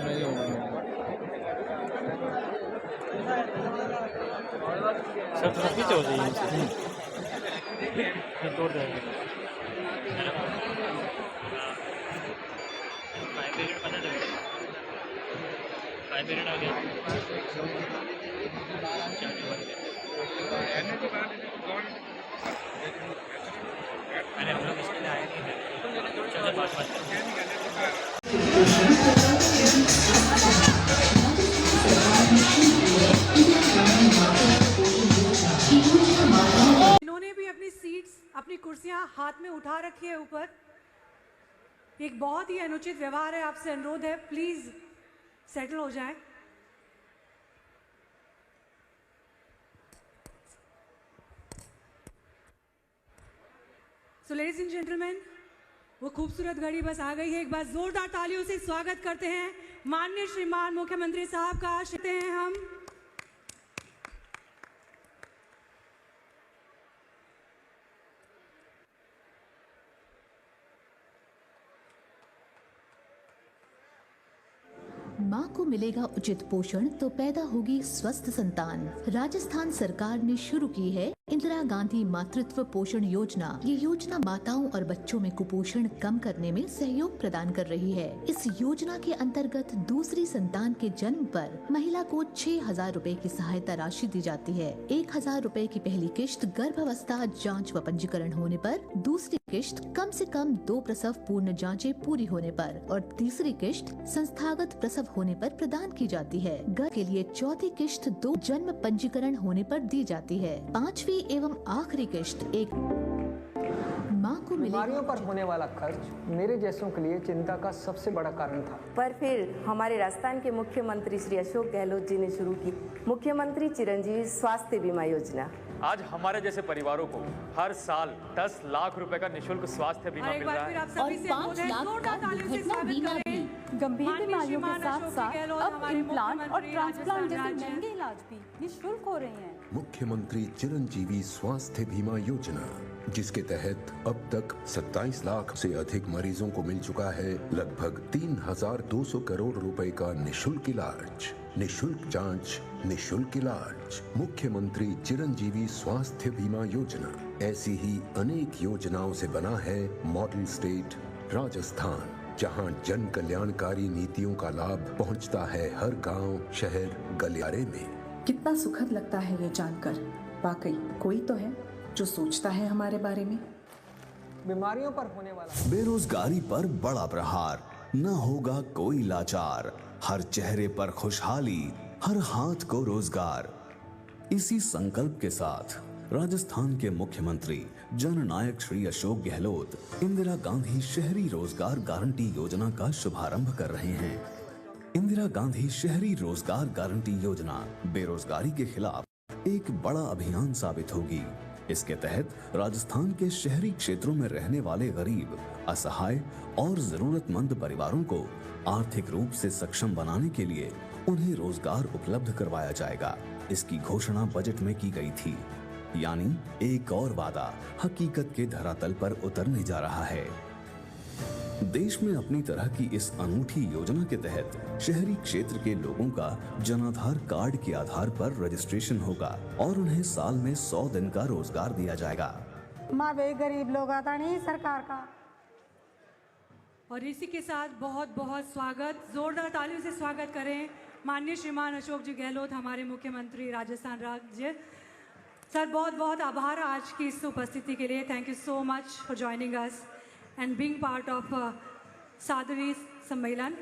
नहीं होगा। सर थोड़ा पीछे हो जाइए, ये तोड़ जाएगा। फाइव मिनट आ गया। अरे हम लोग इसके लिए आए नहीं थे। चलो बात इन्होंने भी अपनी सीट्स, अपनी कुर्सियां हाथ में उठा रखी है ऊपर। एक बहुत ही अनुचित व्यवहार है, आपसे अनुरोध है प्लीज सेटल हो जाए। सो लेडीज एंड जेंटलमैन, वो खूबसूरत घड़ी बस आ गई है। एक बार जोरदार तालियों से स्वागत करते हैं माननीय श्रीमान मुख्यमंत्री साहब का। आशीर्वाद हैं हम। माँ को मिलेगा उचित पोषण तो पैदा होगी स्वस्थ संतान। राजस्थान सरकार ने शुरू की है इंदिरा गांधी मातृत्व पोषण योजना। ये योजना माताओं और बच्चों में कुपोषण कम करने में सहयोग प्रदान कर रही है। इस योजना के अंतर्गत दूसरी संतान के जन्म पर महिला को 6,000 रूपए की सहायता राशि दी जाती है। 1,000 रूपए की पहली किश्त गर्भावस्था जांच व पंजीकरण होने पर, दूसरी किश्त कम से कम 2 प्रसव पूर्ण जांचें पूरी होने पर और तीसरी किश्त संस्थागत प्रसव होने पर प्रदान की जाती है। गर्भ के लिए चौथी किश्त 2 जन्म पंजीकरण होने पर दी जाती है। 5वीं एवं आखिरी किश्त एक माँ को बीमारियों पर होने वाला खर्च मेरे जैसों के लिए चिंता का सबसे बड़ा कारण था। पर फिर हमारे राजस्थान के मुख्यमंत्री श्री अशोक गहलोत जी ने शुरू की मुख्यमंत्री चिरंजीवी स्वास्थ्य बीमा योजना। आज हमारे जैसे परिवारों को हर साल 10 लाख रुपए का निशुल्क स्वास्थ्य बीमा मिल रहा है और 5 लाख का दुर्घटना बीमा भी। गंभीर बीमारियों के साथ साथ अब इम्प्लांट और ट्रांसप्लांट जैसे महंगे इलाज भी निःशुल्क हो रहे हैं। मुख्यमंत्री चिरंजीवी स्वास्थ्य बीमा योजना, जिसके तहत अब तक 27 लाख से अधिक मरीजों को मिल चुका है लगभग 3,200 करोड़ रुपए का निःशुल्क इलाज। निःशुल्क जांच, निःशुल्क इलाज। मुख्यमंत्री चिरंजीवी स्वास्थ्य बीमा योजना। ऐसी ही अनेक योजनाओं से बना है मॉडल स्टेट राजस्थान, जहां जन कल्याणकारी नीतियों का लाभ पहुंचता है हर गांव, शहर, गलियारे में। कितना सुखद लगता है ये जानकर। वाकई कोई तो है जो सोचता है हमारे बारे में। बीमारियों पर होने वाला बेरोजगारी पर बड़ा प्रहार, न होगा कोई लाचार, हर चेहरे पर खुशहाली, हर हाथ को रोजगार। इसी संकल्प के साथ राजस्थान के मुख्यमंत्री जननायक श्री अशोक गहलोत इंदिरा गांधी शहरी रोजगार गारंटी योजना का शुभारंभ कर रहे हैं। इंदिरा गांधी शहरी रोजगार गारंटी योजना बेरोजगारी के खिलाफ एक बड़ा अभियान साबित होगी। इसके तहत राजस्थान के शहरी क्षेत्रों में रहने वाले गरीब, असहाय और जरूरतमंद परिवारों को आर्थिक रूप से सक्षम बनाने के लिए उन्हें रोजगार उपलब्ध करवाया जाएगा। इसकी घोषणा बजट में की गई थी, यानी एक और वादा हकीकत के धरातल पर उतरने जा रहा है। देश में अपनी तरह की इस अनूठी योजना के तहत शहरी क्षेत्र के लोगों का जनाधार कार्ड के आधार पर रजिस्ट्रेशन होगा और उन्हें साल में 100 दिन का रोजगार दिया जाएगा। माँ वे गरीब लोग आता नहीं सरकार का। और इसी के साथ बहुत बहुत स्वागत, जोरदार तालियों से स्वागत करें माननीय श्रीमान अशोक जी गहलोत, हमारे मुख्यमंत्री राजस्थान राज्य। सर बहुत बहुत आभार आज की इस उपस्थिति के लिए। Thank you so much for joining us and being part of Sadri सम्मेलन।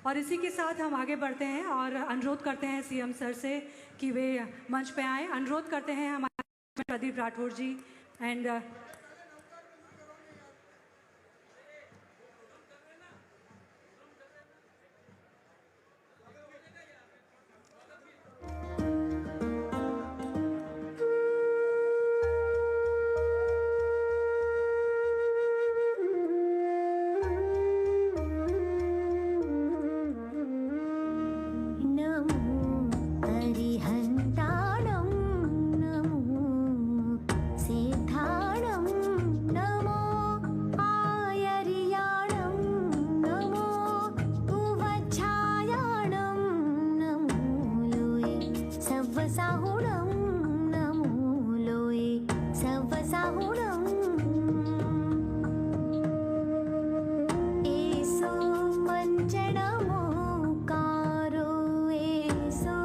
और इसी के साथ हम आगे बढ़ते हैं और अनुरोध करते हैं सीएम सर से कि वे मंच पे आएँ। अनुरोध करते हैं हमारे प्रदीप राठौर जी एंड हरिहन्ताणं नमो सिद्धाणं साहुणं नमूलोए सवसाहुणं एसो पञ्चनमोकारो एसो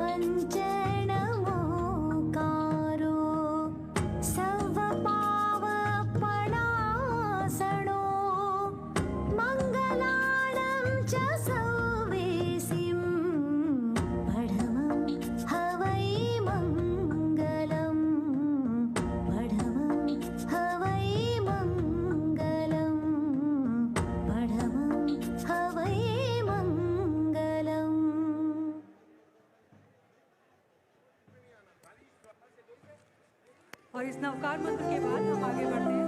पञ्चनमोकारो सवपावपणासनो मङ्गलाणं च सवेसिं पढमं हवै मङ्गलं पढमं हवै मङ्गलं पढमं हवै मङ्गलम्। और इस नवकार मंत्र के बाद हम आगे बढ़ते हैं।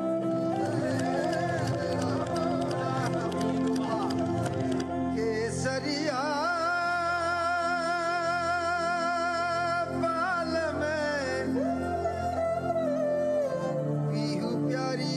केसरिया बाल में पीहू प्यारी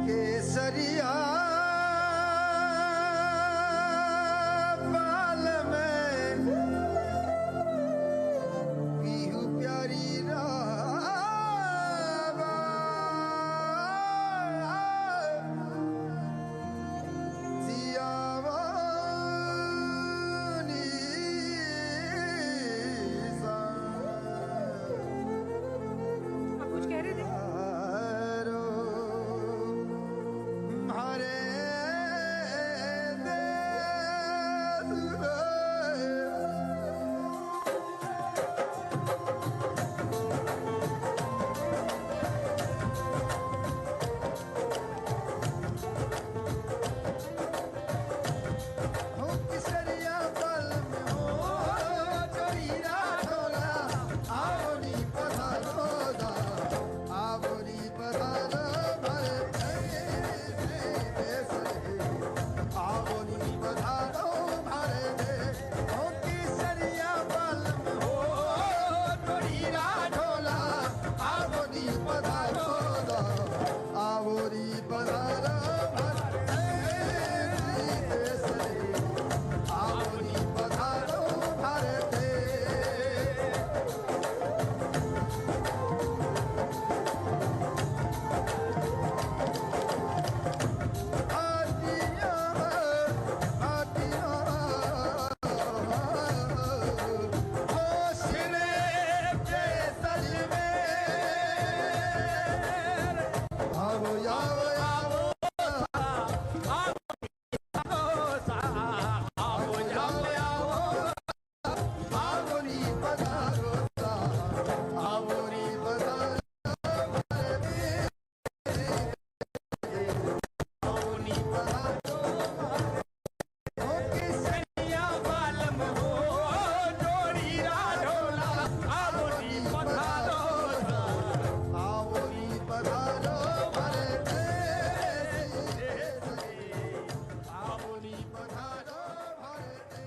केसरिया बाल में पीहू प्यारी आप कुछ कह रहे थे? हरे हो किसरिया पल में हो जोईरा ढोला आवनी पधारो दा आवनी पधारो आवनी पधारो भरे दे हो किसरिया पल में हो जोईरा ढोला आवनी पधारो दा आवनी पधारो आवनी पधारो भारते आटिया आटिया हो सिरे के सज में आओ आओ आओ आवनी पधारो आवनी पधारो आवनी पधारो हो किसरिया बालम हो जोड़ी राढोला आवनी पधारो आवनी पधारो भरते आवनी पधारो भरते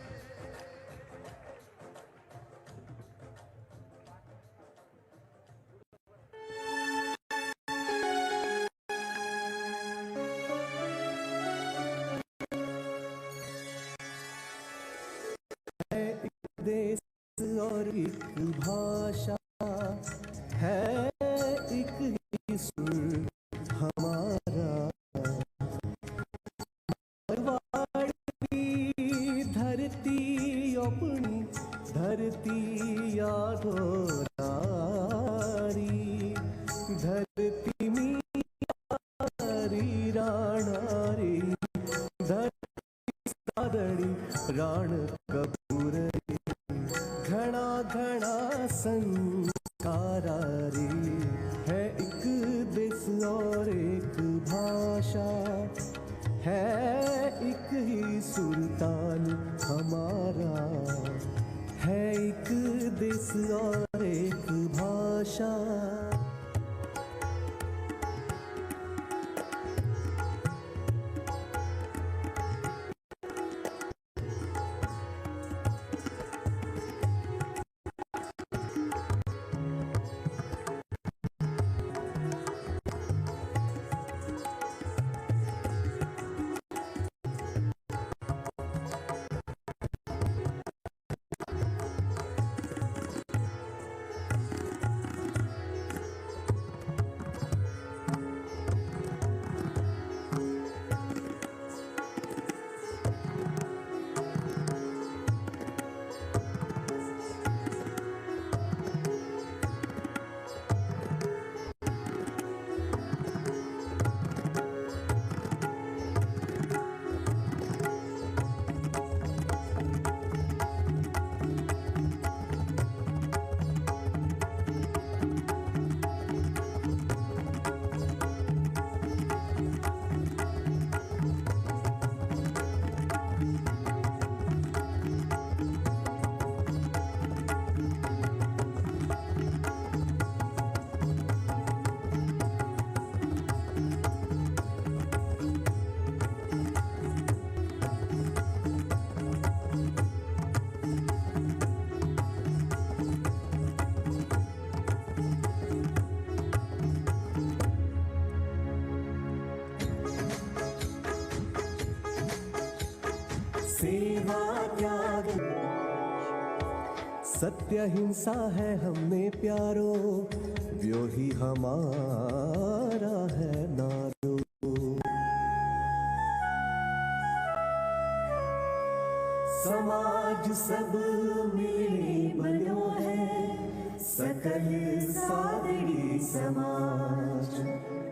देश और एक भाषा है एक ही सुर हमारा मारवाड़ी धरती अपनी धरती यादो नारी धरती मीरी राणारी धरती सादड़ी राण कपूर घना घना संस्कारा रे है एक देश और एक भाषा है एक ही सुल्तान हमारा है एक देश और एक भाषा। सेवा त्याग सत्य हिंसा है हमने प्यारो व्यो ही हमारा है नारो समाज सब मिले बनो है सकल सादड़ी समाज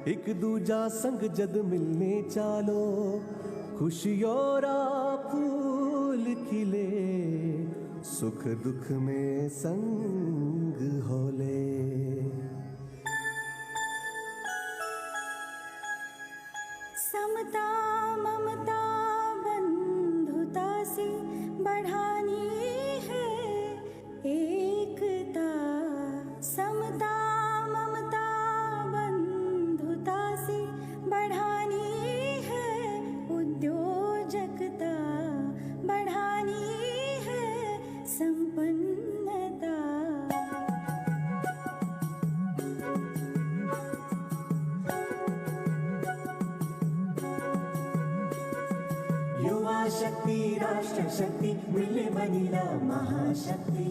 एक दूजा संग जद मिलने चालो खुशियों रा फूल खिले सुख दुख में संग होले समता ममता बंधुता से बढ़ानी है एकता समता ममता बंधुता से बढ़ानी है उद्योजकता बढ़ानी है संपन्नता युवा शक्ति राष्ट्र शक्ति मिले बनीला महाशक्ति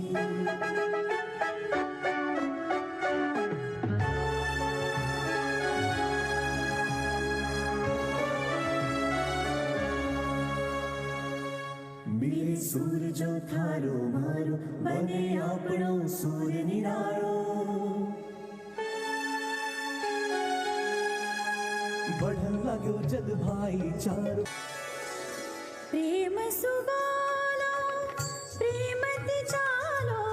मिले सूरजो थारो मारो बने आपणो सूर्य निराळो बढ़न लाग्यो जद भाईचारो प्रेम सुगालो प्रेमति चालो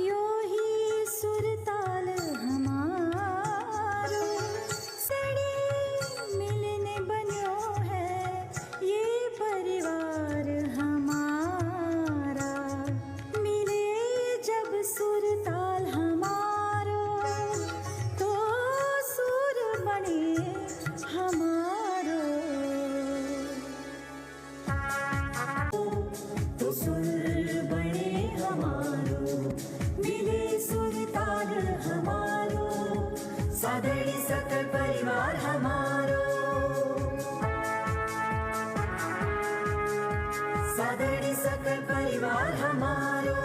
यो ही सुरताल हमारो सड़ी मिलने बन्यो है ये परिवार हमारा मिले जब सुरताल हमारो तो सुर बने हमारो तो सुर बने हमारो मिले सुरताल हमारो सादड़ी सकल परिवार हमारो सादड़ी सकल परिवार हमारो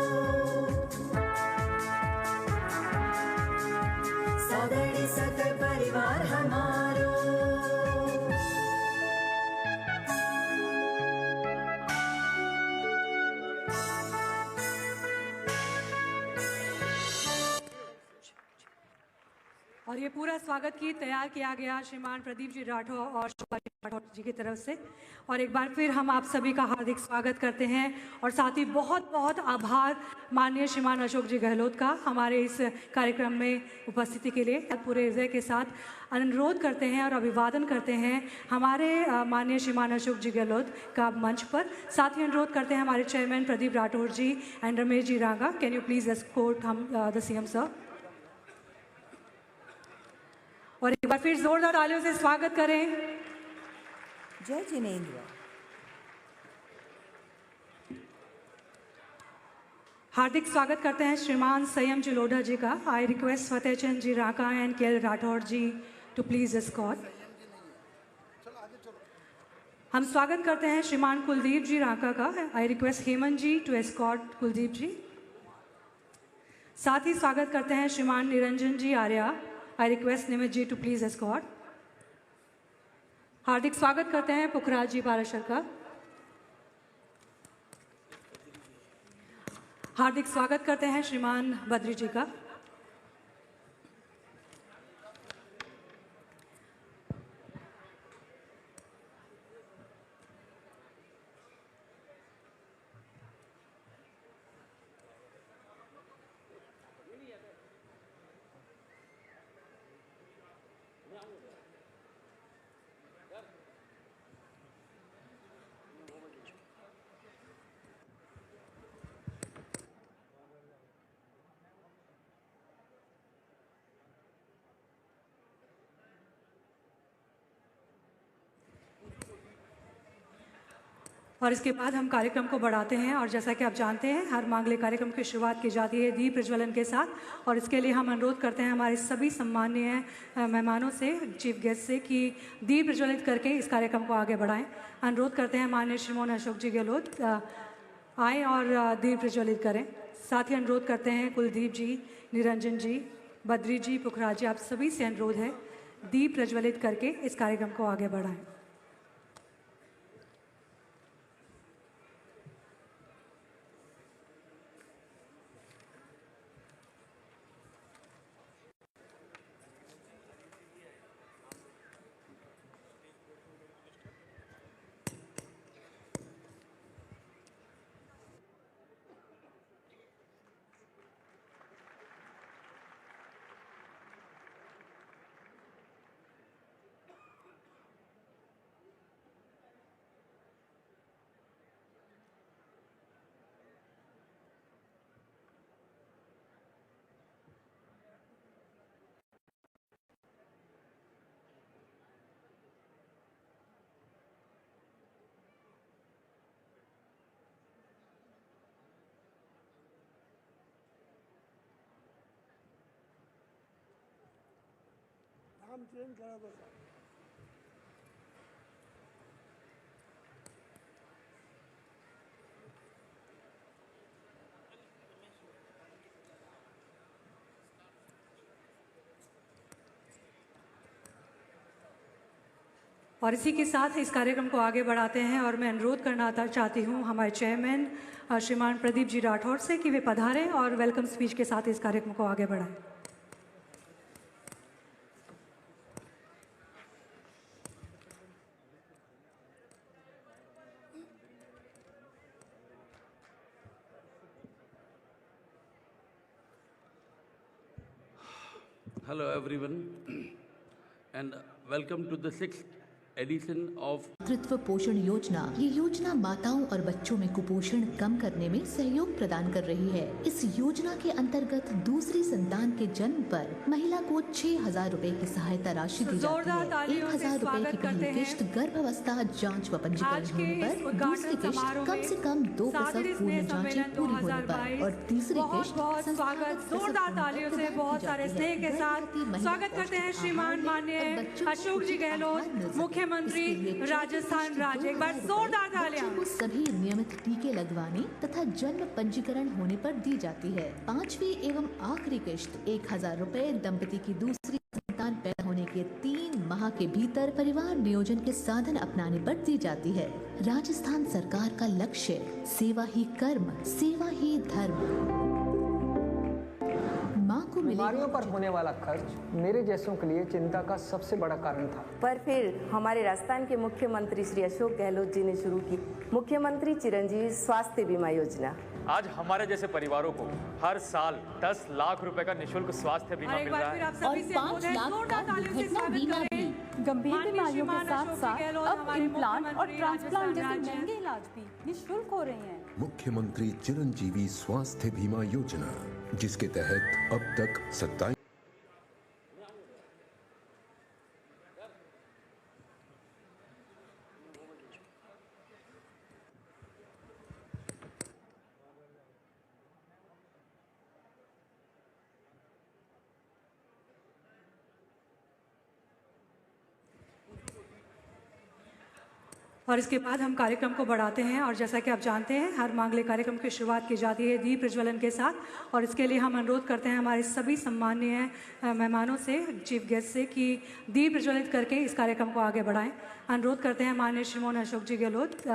सादड़ी सकल परिवार हमारो और ये पूरा स्वागत गीत तैयार किया गया श्रीमान प्रदीप जी राठौर और शोभा जी राठौर जी की तरफ से। और एक बार फिर हम आप सभी का हार्दिक स्वागत करते हैं और साथ ही बहुत बहुत आभार माननीय श्रीमान अशोक जी गहलोत का हमारे इस कार्यक्रम में उपस्थिति के लिए। पूरे हृदय के साथ अनुरोध करते हैं और अभिवादन करते हैं हमारे माननीय श्रीमान अशोक जी गहलोत का मंच पर। साथ ही अनुरोध करते हैं हमारे chairman Pradeep Rathore ji and Ramesh ji Ranga, can you please escort him the CM sir. और एक बार फिर जोरदार तालियों से स्वागत करें। जय जिनेंद्र। हार्दिक स्वागत करते हैं श्रीमान संयम जी लोढ़ा जी का। I request Fateh Chand ji Raka and K Rathore ji to please escort. हम स्वागत करते हैं श्रीमान कुलदीप जी राका का। I request Hemant ji to escort Kuldeep ji. साथ ही स्वागत करते हैं श्रीमान Niranjan ji Arya. I request Nimit ji to please escort. हार्दिक स्वागत करते हैं पुखराज जी पाराशर का। हार्दिक स्वागत करते हैं श्रीमान बद्री जी का। और इसके बाद हम कार्यक्रम को बढ़ाते हैं और जैसा कि आप जानते हैं हर मांगलिक कार्यक्रम की शुरुआत की जाती है दीप प्रज्वलन के साथ और इसके लिए हम अनुरोध करते हैं हमारे सभी सम्माननीय मेहमानों से, चीफ गेस्ट से कि दीप प्रज्वलित करके इस कार्यक्रम को आगे बढ़ाएं। अनुरोध करते हैं माननीय श्रीमान अशोक जी गहलोत आएँ और दीप प्रज्वलित करें। साथ ही अनुरोध करते हैं कुलदीप जी, निरंजन जी, बद्री जी, पुखराज जी, आप सभी से अनुरोध है दीप प्रज्वलित करके इस कार्यक्रम को आगे बढ़ाएं। नाम चेंज करा दो सर। और इसी के साथ इस कार्यक्रम को आगे बढ़ाते हैं और मैं अनुरोध करना चाहती हूँ हमारे चेयरमैन श्रीमान प्रदीप जी राठौर से कि वे पधारें और वेलकम स्पीच के साथ इस कार्यक्रम को आगे बढ़ाएं। Hello everyone and welcome to the 6th edition of मातृत्व पोषण योजना। ये योजना माताओं और बच्चों में कुपोषण कम करने में सहयोग प्रदान कर रही है। इस योजना के अंतर्गत दूसरी संतान के जन्म पर महिला को 6,000 रूपए की सहायता राशि दी जाती है। 1,000 रूपए की पहली किश्त गर्भावस्था जांच व पंजीकरण होने पर, दूसरी किश्त कम से कम 2 प्रसव पूर्ण जांचें पूरी होने पर और तीसरी किश्त स्वागत जोरदार तालियों से बहुत सारे स्नेह के साथ स्वागत करते हैं श्रीमान माननीय अशोक जी गहलोत, मुख्यमंत्री राजस्थान राज्य। एक बार जोरदार तालियां। बच्चों को सभी नियमित टीके लगवाने तथा जन्म पंजीकरण होने पर दी जाती है। 5वीं एवं आखिरी किश्त 1,000 रूपए दंपति की दूसरी संतान पैदा होने के 3 माह के भीतर परिवार नियोजन के साधन अपनाने पर दी जाती है। राजस्थान सरकार का लक्ष्य सेवा ही कर्म, सेवा ही धर्म। बीमारियों पर होने वाला खर्च मेरे जैसों के लिए चिंता का सबसे बड़ा कारण था। पर फिर हमारे राजस्थान के मुख्यमंत्री श्री अशोक गहलोत जी ने शुरू की मुख्यमंत्री चिरंजीवी स्वास्थ्य बीमा योजना। आज हमारे जैसे परिवारों को हर साल 10 लाख रुपए का निःशुल्क स्वास्थ्य बीमा मिल रहा है और 5 लाख का दुर्घटना बीमा भी। गंभीर बीमारियों के साथ साथ अब इम्प्लांट और ट्रांसप्लांट जैसे महंगे इलाज भी निःशुल्क हो रहे हैं। मुख्यमंत्री चिरंजीवी स्वास्थ्य बीमा योजना, जिसके तहत अब तक 27 और इसके बाद हम कार्यक्रम को बढ़ाते हैं और जैसा कि आप जानते हैं हर मांगलिक कार्यक्रम की शुरुआत की जाती है दीप प्रज्वलन के साथ और इसके लिए हम अनुरोध करते हैं हमारे सभी सम्माननीय मेहमानों से, चीफ गेस्ट से कि दीप प्रज्वलित करके इस कार्यक्रम को आगे बढ़ाएं। अनुरोध करते हैं माननीय श्रीमान अशोक जी गहलोत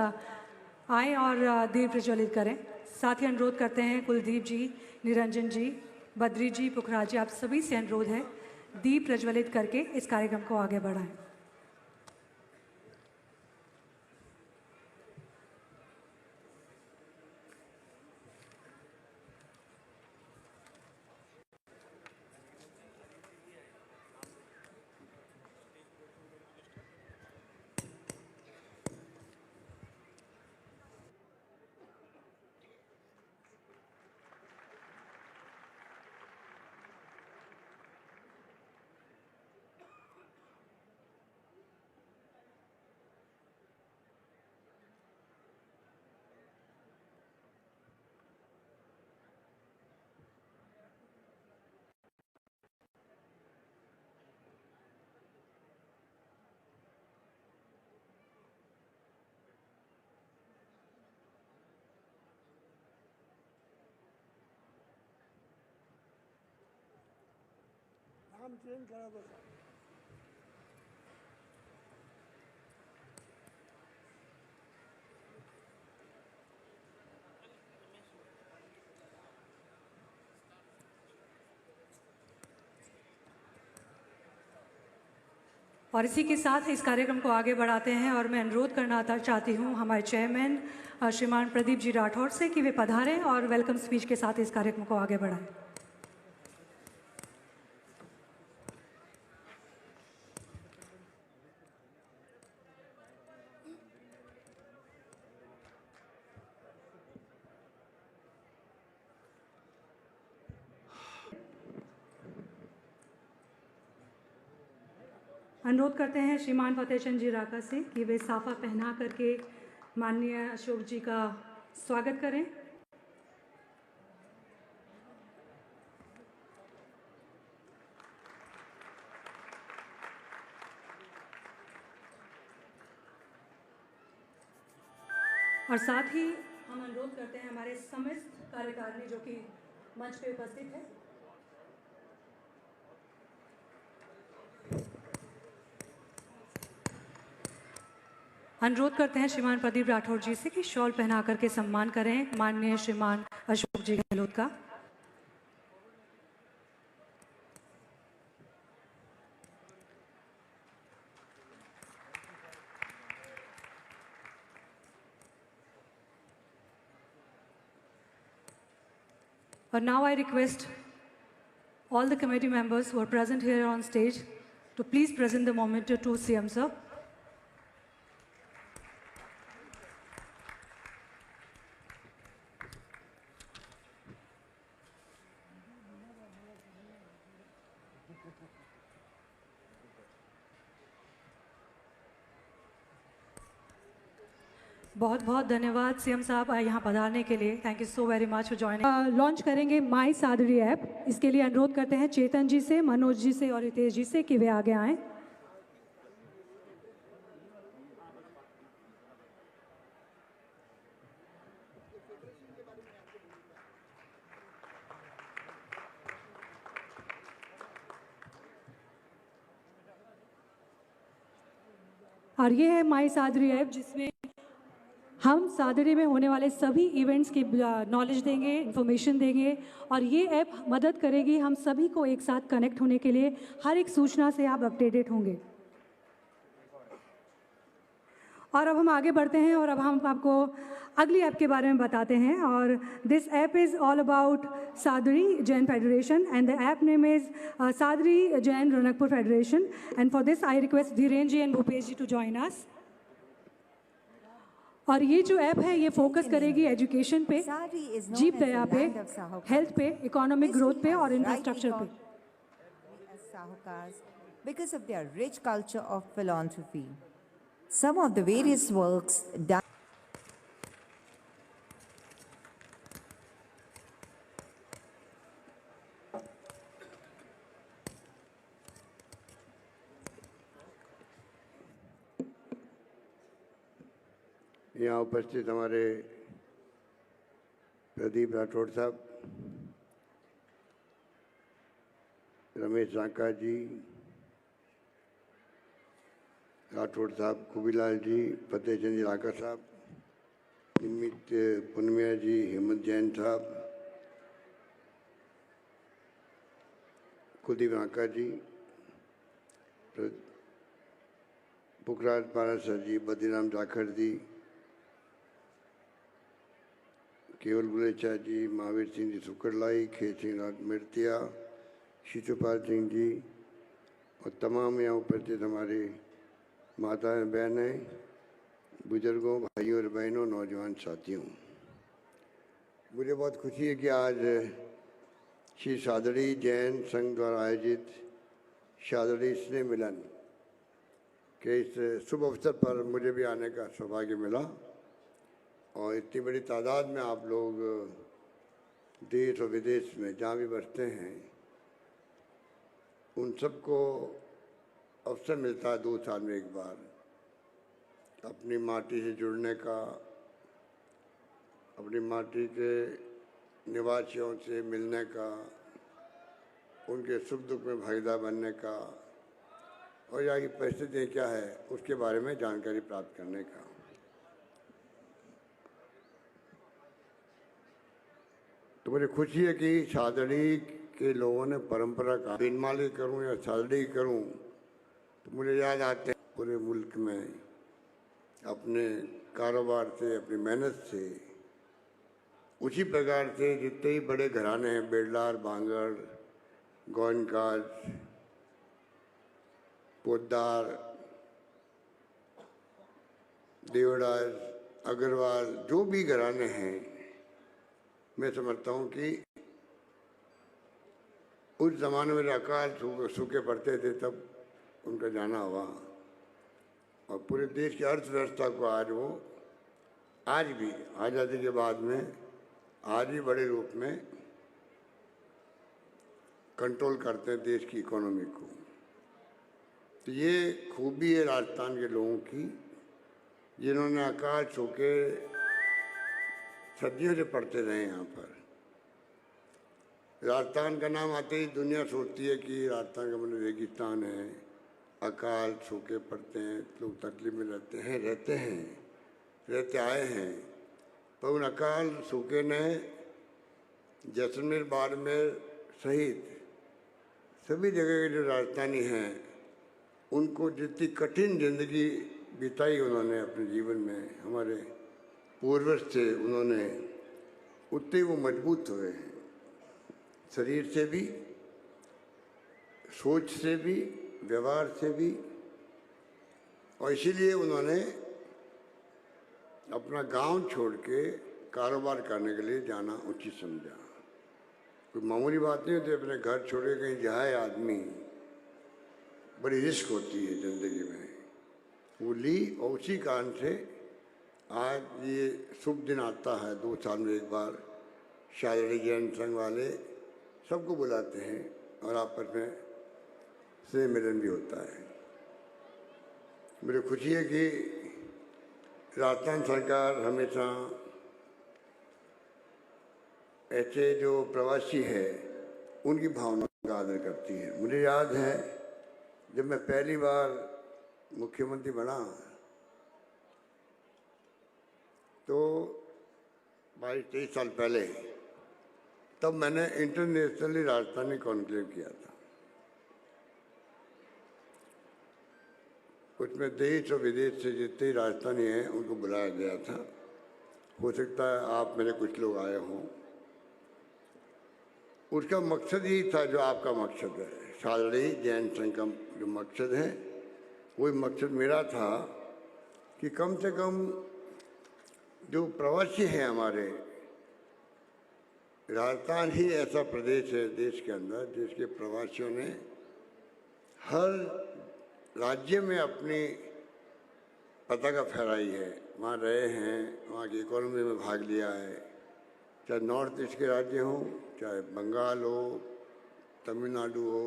आएँ और दीप प्रज्वलित करें। साथ ही अनुरोध करते हैं कुलदीप जी, निरंजन जी, बद्री जी, पुखराज जी, आप सभी से अनुरोध है दीप प्रज्वलित करके इस कार्यक्रम को आगे बढ़ाएं। नाम चेंज करा दो सर। और इसी के साथ इस कार्यक्रम को आगे बढ़ाते हैं और मैं अनुरोध करना चाहती हूँ हमारे चेयरमैन श्रीमान प्रदीप जी राठौर से कि वे पधारें और वेलकम स्पीच के साथ इस कार्यक्रम को आगे बढ़ाएं। अनुरोध करते हैं श्रीमान फतेह चंद जी राका से कि वे साफा पहना करके माननीय अशोक जी का स्वागत करें। और साथ ही हम अनुरोध करते हैं हमारे समस्त कार्यकारिणी जो कि मंच पे उपस्थित है, अनुरोध करते हैं श्रीमान प्रदीप राठौर जी से कि शॉल पहना करके सम्मान करें माननीय श्रीमान अशोक जी गहलोत का। और now I request all the committee members who are present here on stage to please present the memento to CM sir. बहुत बहुत धन्यवाद सीएम साहब यहाँ पधारने के लिए। Thank you so very much for joining. Launch करेंगे माई सादरी ऐप। इसके लिए अनुरोध करते हैं चेतन जी से, मनोज जी से और रितेश जी से कि वे आगे आएं। और ये है माई सादरी ऐप जिसमें हम सादरी में होने वाले सभी इवेंट्स की नॉलेज देंगे, इन्फॉर्मेशन देंगे और ये ऐप मदद करेगी हम सभी को एक साथ कनेक्ट होने के लिए। हर एक सूचना से आप अपडेटेड होंगे। और अब हम आगे बढ़ते हैं और अब हम आपको अगली ऐप के बारे में बताते हैं। और this app is all about Sadri Jain federation and the app name is Sadri Jain Ranakpur federation. And for this I request Dhiren ji and Bhupesh ji to join us. और ये जो ऐप है ये फोकस करेगी एजुकेशन पे, जीव दया पे, हेल्थ पे, इकोनॉमिक ग्रोथ पे और इंफ्रास्ट्रक्चर पे। Because of their rich culture of philanthropy, some of the various works done यहाँ उपस्थित हमारे प्रदीप राठौड़ साहब, रमेश राका जी, राठौड़ साहब, खुबीलाल जी, फतेह चंद राका साहब, निमित पुनमिया जी, हेमंत जैन साहब, कुलदीप राका जी, पुखराज पारा सर जी, बद्रीराम जाखड़ जी, केवल गुलेचा जी, महावीर सिंह जी सुकरलाई, खेत सिंह राज मिर्तिया, शिशुपाल सिंह जी और तमाम यहाँ उपस्थित हमारे माताएं, बहनें, बुजुर्गों, भाइयों और बहनों, नौजवान साथियों, मुझे बहुत खुशी है कि आज श्री सादरी जैन संघ द्वारा आयोजित सादरी स्नेह मिलन के इस शुभ अवसर पर मुझे भी आने का सौभाग्य मिला। और इतनी बड़ी तादाद में आप लोग देश और विदेश में जहाँ भी बसते हैं उन सबको अवसर मिलता है 2 साल में एक बार अपनी माटी से जुड़ने का, अपनी माटी के निवासियों से मिलने का, उनके सुख दुख में भागीदार बनने का और यहाँ की परिस्थितियाँ क्या है उसके बारे में जानकारी प्राप्त करने का। तो मुझे खुशी है कि सादड़ी के लोगों ने परंपरा का बिनमाली करूं या सादड़ी करूं तो मुझे याद आते हैं पूरे मुल्क में अपने कारोबार से, अपनी मेहनत से, उसी प्रकार से जितने ही बड़े घराने हैं, बेड़लार, बांगड़, गोयनकाज, पोद्दार, देवराज, अग्रवाल, जो भी घराने हैं, मैं समझता हूँ कि उस जमाने में अकाल सूखे पड़ते थे तब उनका जाना हुआ और पूरे देश की अर्थव्यवस्था को आज भी आज़ादी के बाद में आज भी बड़े रूप में कंट्रोल करते हैं देश की इकोनॉमी को। तो ये खूबी है राजस्थान के लोगों की, जिन्होंने अकाल सूखे सदियों से पढ़ते रहे। यहाँ पर राजस्थान का नाम आते ही दुनिया सोचती है कि राजस्थान का मतलब रेगिस्तान है, अकाल सूखे पड़ते हैं, लोग तकलीफ में रहते आए हैं। पर उन अकाल सूखे ने जैसलमेर, बाड़मेर सहित सभी जगह के जो राजस्थानी हैं उनको जितनी कठिन जिंदगी बिताई उन्होंने अपने जीवन में, हमारे पूर्वज थे, उन्होंने उतने वो मजबूत हुए हैं, शरीर से भी, सोच से भी, व्यवहार से भी। और इसीलिए उन्होंने अपना गांव छोड़ के कारोबार करने के लिए जाना उचित समझा। कोई मामूली बात नहीं होती, अपने घर छोड़ के कहीं जाए आदमी, बड़ी रिस्क होती है ज़िंदगी में, वो ली। और उसी कारण से आज ये शुभ दिन आता है, 2 साल में एक बार शायरी जैन संघ वाले सबको बुलाते हैं और आपस में स्नेह मिलन भी होता है। मुझे खुशी है कि राजस्थान सरकार हमेशा ऐसे जो प्रवासी है उनकी भावना का आदर करती है। मुझे याद है जब मैं पहली बार मुख्यमंत्री बना तो 22-23 साल पहले, तब मैंने इंटरनेशनली राजस्थानी कॉन्क्लेव किया था। उसमें देश और विदेश से जितने राजस्थानी हैं उनको बुलाया गया था। हो सकता है आप मेरे कुछ लोग आए हों। उसका मकसद यही था जो आपका मकसद है, शायरी जैन संघ का जो मकसद है वही मकसद मेरा था कि कम से कम जो प्रवासी हैं हमारे, राजस्थान ही ऐसा प्रदेश है देश के अंदर जिसके प्रवासियों ने हर राज्य में अपनी पताका फहराई है, वहाँ रहे हैं, वहाँ की इकोनॉमी में भाग लिया है, चाहे नॉर्थ ईस्ट के राज्य हों, चाहे बंगाल हो, तमिलनाडु हो,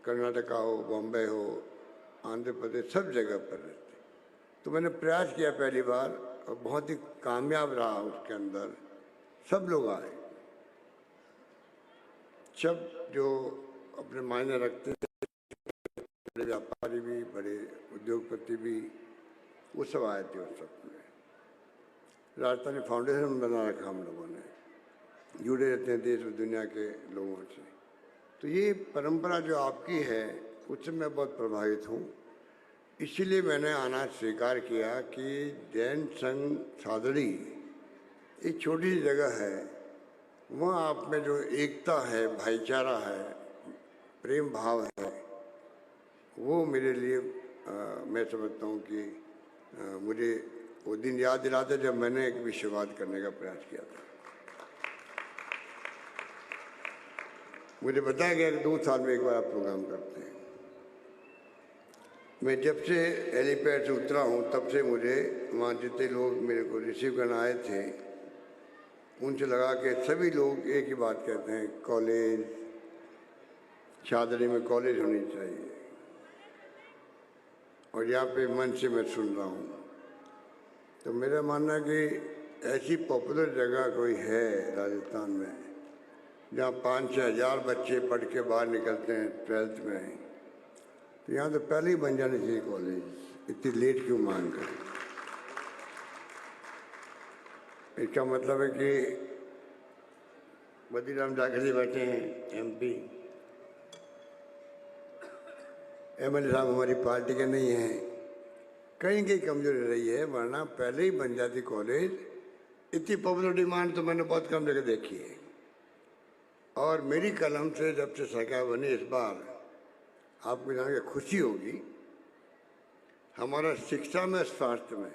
कर्नाटका हो, बॉम्बे हो, आंध्र प्रदेश, सब जगह पर रहते। तो मैंने प्रयास किया पहली बार और बहुत ही कामयाब रहा। उसके अंदर सब लोग आए, सब जो अपने मायने रखते थे, बड़े व्यापारी भी, बड़े उद्योगपति भी, वो सब आए थे उस सब में। राजस्थानी फाउंडेशन बना रखा हम लोगों ने, जुड़े रहते हैं देश और दुनिया के लोगों से। तो ये परंपरा जो आपकी है उससे मैं बहुत प्रभावित हूँ। इसीलिए मैंने आना स्वीकार किया कि जैन संघ सादड़ी एक छोटी सी जगह है, वहाँ आप में जो एकता है, भाईचारा है, प्रेम भाव है, वो मेरे लिए मैं समझता हूँ कि मुझे वो दिन याद दिलाते जब मैंने एक विश्ववाद करने का प्रयास किया था। मुझे बताया गया कि 2 साल में एक बार आप प्रोग्राम करते हैं। मैं जब से हेलीपैड से उतरा हूँ तब से मुझे वहाँ जितने लोग मेरे को रिसीव करने आए थे उनसे लगा कि सभी लोग एक ही बात कहते हैं, कॉलेज, शादरी में कॉलेज होनी चाहिए। और यहाँ पे मन से मैं सुन रहा हूँ, तो मेरा मानना है कि ऐसी पॉपुलर जगह कोई है राजस्थान में जहाँ 5-6 हज़ार बच्चे पढ़ के बाहर निकलते हैं 12th में, तो यहाँ तो पहले ही बन जाने चाहिए कॉलेज, इतनी लेट क्यों मांग करें। इसका मतलब है कि बद्रीराम जाखड़ जी बैठे हैं MP, MLA साहब हमारी पार्टी के नहीं हैं, कहीं कहीं कमजोरी रही है, वरना पहले ही बन जाती कॉलेज। इतनी पॉपुलर डिमांड तो मैंने बहुत कम जगह देखी है। और मेरी कलम से जब से सरकार बनी इस बार, आपको जान के खुशी होगी, हमारा शिक्षा में, स्वास्थ्य में,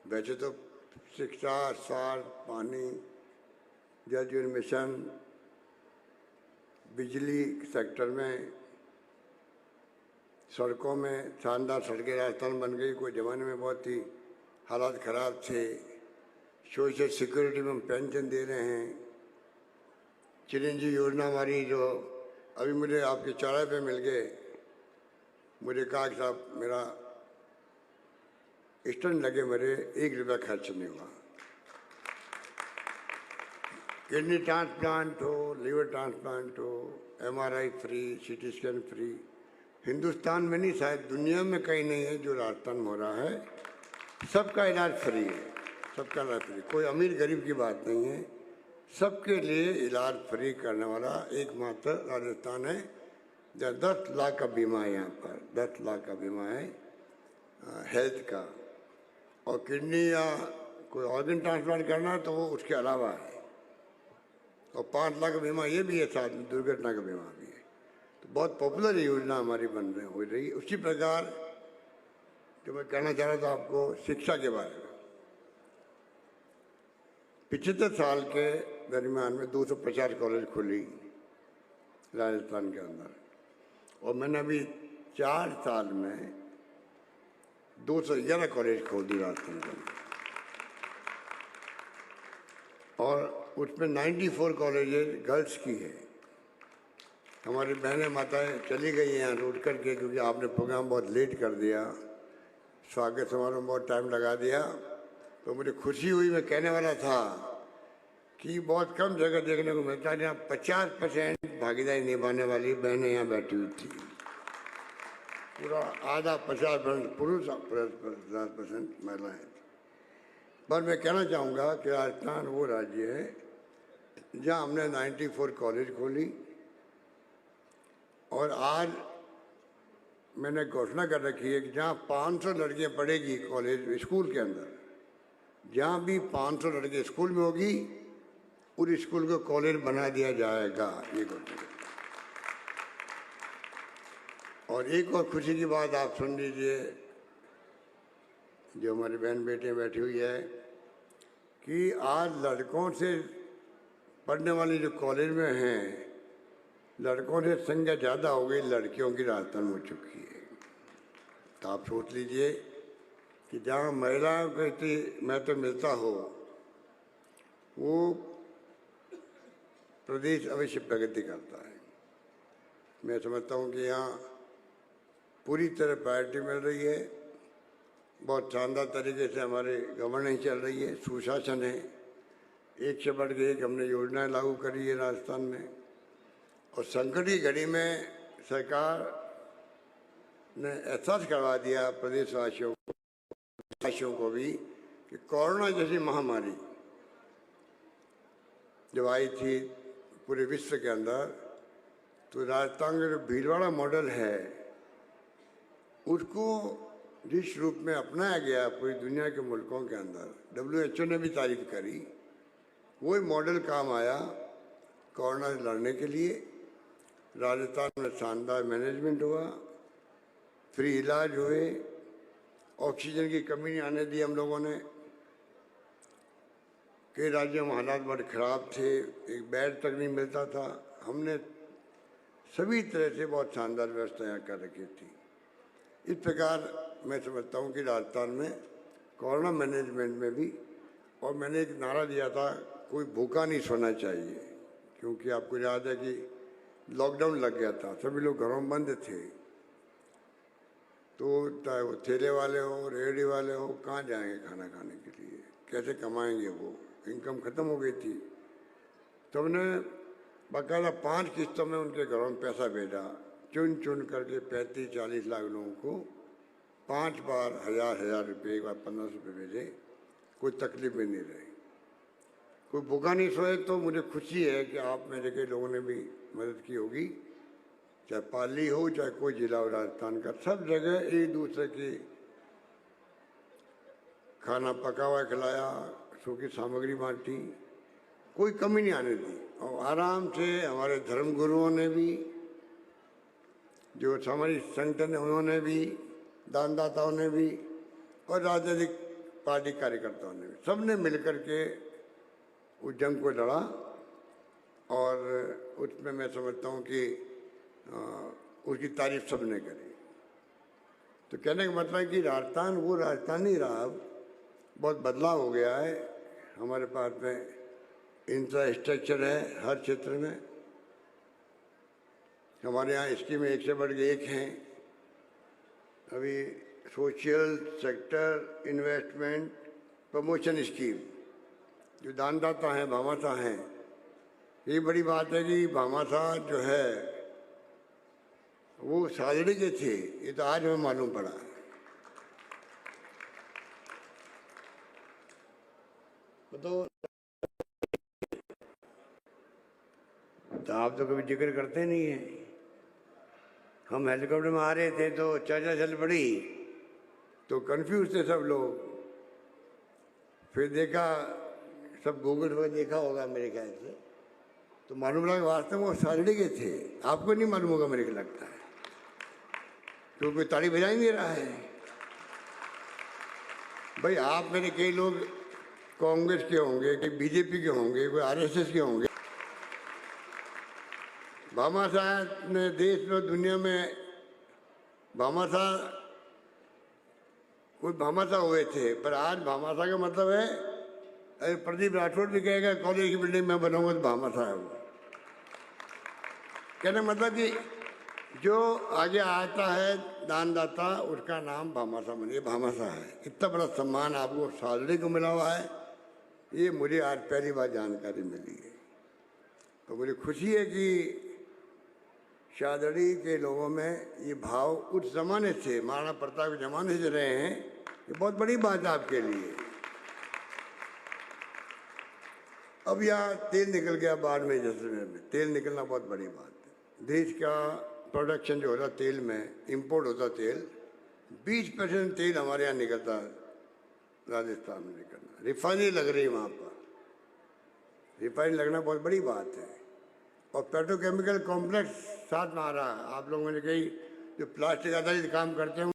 वैसे तो शिक्षा, स्वास्थ्य, पानी, जल जीवन मिशन, बिजली सेक्टर में, सड़कों में शानदार सड़कें राजस्थान बन गई। कोई ज़माने में बहुत ही हालात ख़राब थे। सोशल सिक्योरिटी में हम पेंशन दे रहे हैं। चिरंजीवी योजना हमारी, जो अभी मुझे आपके चौराहे पे मिल गए, मुझे कहा कि साहब मेरा स्टैंड लगे, मेरे 1 रुपया खर्च नहीं हुआ। किडनी ट्रांसप्लांट हो, लीवर ट्रांसप्लांट हो, MRI free, CT scan free. Hindustan में नहीं, शायद दुनिया में कहीं नहीं है जो राजस्थान में हो रहा है। सबका इलाज फ्री है, सबका इलाज फ्री, कोई अमीर गरीब की बात नहीं है, सबके लिए इलाज फ्री करने वाला एकमात्र राजस्थान है। जहाँ 10 लाख का बीमा है, यहाँ पर 10 लाख का बीमा है हेल्थ का। और किडनी या कोई ऑर्गन ट्रांसप्लांट करना है तो वो उसके अलावा है। और 5 लाख का बीमा ये भी है, साथ में दुर्घटना का बीमा भी है। तो बहुत पॉपुलर योजना हमारी हो रही है। उसी प्रकार जो मैं कहना चाह रहा था आपको शिक्षा के बारे में, 75 साल के दरमियान में 250 कॉलेज खुली राजस्थान के अंदर, और मैंने अभी 4 साल में 211 कॉलेज खोल दी राजस्थान के अंदर। और उसमें 94 कॉलेजेस गर्ल्स की है। हमारी बहनें माताएं चली गई हैं यहाँ उठ करके, क्योंकि आपने प्रोग्राम बहुत लेट कर दिया, स्वागत समारोह में बहुत टाइम लगा दिया। तो मुझे खुशी हुई, मैं कहने वाला था कि बहुत कम जगह देखने को मिलता है जहाँ 50% भागीदारी निभाने वाली बहनें यहाँ बैठी हुई थी। पूरा आधा 50% पुरुष, 50% महिलाएं। पर मैं कहना चाहूँगा कि राजस्थान वो राज्य है जहाँ हमने 94 कॉलेज खोली, और आज मैंने घोषणा कर रखी है कि जहाँ 500 लड़कियाँ पढ़ेगी कॉलेज स्कूल के अंदर, जहाँ भी 500 लड़के स्कूल में होगी उस स्कूल को कॉलेज बना दिया जाएगा, ये घोषणा। और एक और खुशी की बात आप सुन लीजिए, जो हमारी बहन बेटियाँ बैठी हुई है, कि आज लड़कों से पढ़ने वाली जो कॉलेज में हैं, लड़कों से संख्या ज़्यादा हो गई, लड़कियों की राजस्थान हो चुकी है। तो आप सोच लीजिए कि जहाँ महिलाओं को इतनी महत्व मिलता हो, वो प्रदेश अवश्य प्रगति करता है। मैं समझता हूँ कि यहाँ पूरी तरह प्रायोरिटी मिल रही है। बहुत शानदार तरीके से हमारे गवर्नेंस चल रही है, सुशासन है, एक से बढ़ के एक हमने योजनाएं लागू करी है राजस्थान में। और संकट की घड़ी में सरकार ने एहसास करवा दिया प्रदेशवासियों को भी कि कोरोना जैसी महामारी जब आई थी पूरे विश्व के अंदर, तो राजस्थान का जो भीलवाड़ा मॉडल है उसको जिस रूप में अपनाया गया पूरी दुनिया के मुल्कों के अंदर, WHO ने भी तारीफ करी, वही मॉडल काम आया कोरोना से लड़ने के लिए। राजस्थान में शानदार मैनेजमेंट हुआ, फ्री इलाज हुए, ऑक्सीजन की कमी नहीं आने दी हम लोगों ने। कई राज्यों में हालात बड़े ख़राब थे, एक बेड तक नहीं मिलता था, हमने सभी तरह से बहुत शानदार व्यवस्था यहाँ कर रखी थी। इस प्रकार मैं समझता हूँ कि राजस्थान में कोरोना मैनेजमेंट में भी, और मैंने एक नारा दिया था, कोई भूखा नहीं सोना चाहिए, क्योंकि आपको याद है कि लॉकडाउन लग गया था, सभी लोग घरों में बंद थे, तो चाहे वो ठेले वाले हो, रेहड़ी वाले हो, कहाँ जाएंगे खाना खाने के लिए, कैसे कमाएंगे, वो इनकम ख़त्म हो गई थी। तो हमने बाकायदा 5 किस्तों में उनके घरों में पैसा भेजा, चुन चुन करके 35-40 लाख लोगों को 5 बार 1000 रुपये, एक बार 1500 रुपये भेजे। कोई तकलीफ में नहीं रही, कोई भूखा नहीं सोए। तो मुझे खुशी है कि आप मेरे के लोगों ने भी मदद की होगी, चाहे पाली हो चाहे कोई जिला हो राजस्थान का, सब जगह एक दूसरे की खाना पका हुआ खिलाया, सूखी सामग्री बांटी, कोई कमी नहीं आने दी। और आराम से हमारे धर्मगुरुओं ने भी, जो हमारी संगठन है उन्होंने भी, दानदाताओं ने भी, और राजनीतिक पार्टी कार्यकर्ताओं ने भी, सब ने मिलकर के उस जंग को लड़ा। और उसमें मैं समझता हूँ कि उसकी तारीफ सब ने करी। तो कहने का मतलब है कि राजस्थान वो राजस्थान नहीं रहा, अब बहुत बदलाव हो गया है। हमारे पास में इंफ्रास्ट्रक्चर है हर क्षेत्र में। हमारे यहाँ स्कीमें एक से बढ़ के एक हैं। अभी social sector investment promotion scheme, जो दानदाता हैं भामाशाह हैं, ये बड़ी बात है कि भामाशाह जो है वो सादड़ी के थे, ये तो आज हमें मालूम पड़ा। तो आप तो कभी जिक्र करते नहीं है। हम हेलीकॉप्टर में आ रहे थे तो चर्चा चल पड़ी, तो कंफ्यूज थे सब लोग। फिर देखा, सब गूगल पर देखा होगा मेरे ख्याल से, तो मालूम लगा वास्तव में वो सादड़ी के थे। आपको नहीं मालूम होगा मेरे को लगता है, क्योंकि कोई ताली बजा ही नहीं रहा है। भाई आप मेरे कई लोग कांग्रेस के होंगे, कोई बीजेपी के होंगे, कोई आरएसएस के होंगे। भामाशाह ने देश में दुनिया में भामाशाह, कोई भामाशाह हुए थे, पर आज भामाशाह का मतलब है, अरे प्रदीप राठौड़ भी कहेगा कॉलेज की बिल्डिंग में बनाऊंगा तो भामाशाह है वो। कहने मतलब कि जो आगे आता है दानदाता, उसका नाम भामाशाह बने, भामाशाह है। इतना बड़ा सम्मान आपको सादड़ी को मिला हुआ है, ये मुझे आज पहली बार जानकारी मिली है। तो मुझे खुशी है कि सादड़ी के लोगों में ये भाव उस जमाने से, महाराणा प्रताप के जमाने से रहे हैं। ये बहुत बड़ी बात है आपके लिए। अब यहाँ तेल निकल गया बाड़मेर जैसलमेर में, तेल निकलना बहुत बड़ी बात है। देश का प्रोडक्शन जो होता तेल में, इंपोर्ट होता तेल, 20% तेल हमारे यहाँ निकलता है, राजस्थान में निकलना। रिफाइनरी लग रही है वहाँ पर, रिफाइनरी लगना बहुत बड़ी बात है। और पेट्रोकेमिकल कॉम्प्लेक्स साथ में आ रहा है। आप लोगों ने कही जो प्लास्टिक आधारित काम करते हैं